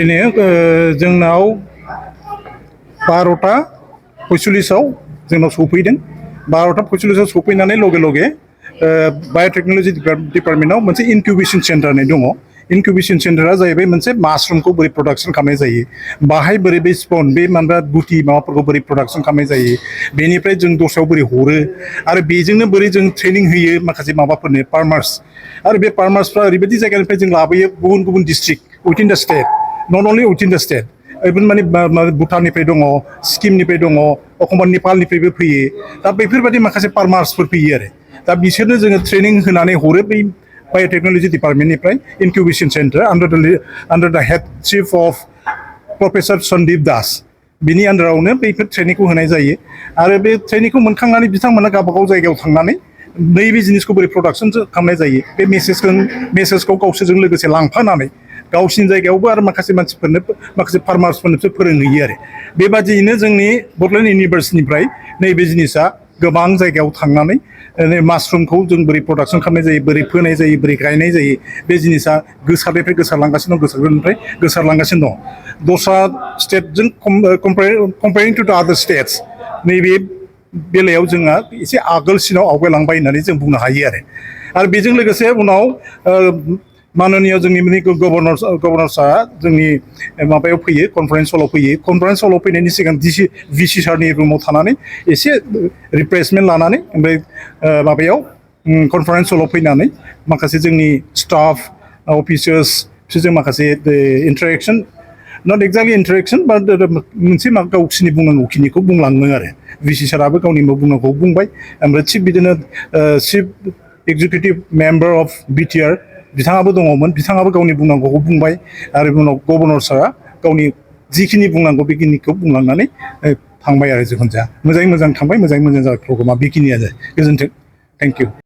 जोंनाव 12टा 45आव जोंनाव सफैदों 12टा 45आव सफैनानै लगे बाय'टेक्नोलॉजी डिपार्टमेन्टआव मोनसे इनक्यूबेशन सेन्टार दङ इनक्यूबेशन सेन्टारा जाहैबाय मोनसे माशरूमखौ बोरै प्रडाक्शन खालामनाय जायो बाहाय बोरै बे स्पन बे माबा गुटी माबाफोरखौ बोरै प्रडाक्शन खालामनाय जायो बेनिफ्राय जों दस्रायाव बोरै हरो आरो बेजोंनो बोरै जों ट्रेनिं होयो माखासे माबाफोरनो फार्मार्स आरो बे फार्मार्सफ्रा ओरैबायदि जायगानिफ्राय जों लाबोयो गुबुन गुबुन डिस्ट्रिक्ट उइथिन द स्टेट नट अनलि उइथिन द स्टेट इभेन माने भुटाननिफ्राय दङ सिक्किमनिफ्राय दङ एखमबा नेपालनिफ्रायबो फैयो दा बेफोरबायदि माखासे फार्मार्सफोर फैयो आरो दा बिसोरनो जोङो ट्रेनिं होनानै हरो बै बाय'टेक्नोलॉजी डिपार्टमेन्टनिफ्राय इनक्यूबेशन सेन्टार आन्डार द headship of professor Sandeep Das बिनि आन्डारावनो बैफोर ट्रेनिंखौ होनाय जायो आरो बे ट्रेनिंखौ मोनखांनानै बिथांमोना गावबागाव जायगायाव थांनानै नैबे जिनिसखौ बोरै प्रडाक्शन खालामनाय जायो बे मेसेजखौ गावसोरजों लोगोसे लांफानानै गावसिनि जायगायावबो आरो माखासे मानसिफोरनो माखासे फार्मार्सफोरनोसो फोरोंहैयो आरो बेबादियैनो जोंनि बड'लेण्ड इउनिभार्सिटिनिफ्राय नैबे जिनिसा गोबां जायगायाव थांनानै माशरुमखौ जों बोरै प्रडाक्शन खालामनाय जायो बोरै फोनाय जायो बोरै गायनाय जायो बे जिनिसा गोसारनिफ्राय गोसारलांगासिनो दं गोसारलांगासिनो दं दस्रा स्टेटजों कम्पेयारिं टु द आदार स्टेट्स नैबे बेलायाव जोंहा एसे आगोलसिनाव आवगायलांबाय होननानै जों बुंनो हायो आरो बेजों लोगोसे उनाव माननीय जोंनि गभर्नरसा जोंनि माबायाव फैयो कनफारेन्स हलाव फैयो कनफारेन्स हलाव फैनायनि सिगां भिसि सारनि रुमाव थानानै एसे रिफ्रेशमेन्ट लानानै ओमफ्राय माबायाव कनफारेन्स हलाव फैनानै माखासे जोंनि स्टाफ अफिसार्स बिसोरजों माखासे इन्टारेक्शन नट एक्जाक्टलि इन्टारेक्शन बाट मोनसे गावसिनि बुंनांगौखिनिखौ बुंलाङो आरो भिसि साराबो गावनि बुंनांगौखौ बुंबाय ओमफ्राय थिग बिदिनो chief executive member of BTR बिथाङाबो दङमोन बिथाङाबो गावनि बुंनांगौखौ बुंबाय आरो उनाव गभर्नर सारा गावनि जिखिनि बुंनांगौ बेखिनिखौ बुंलांनानै थांबाय आरो जिखुनु जाया मोजाङै मोजां थांबाय मोजाङै मोजां जाबाय प्रग्रामा बेखिनियानो गोजोन्थों थेंक इउ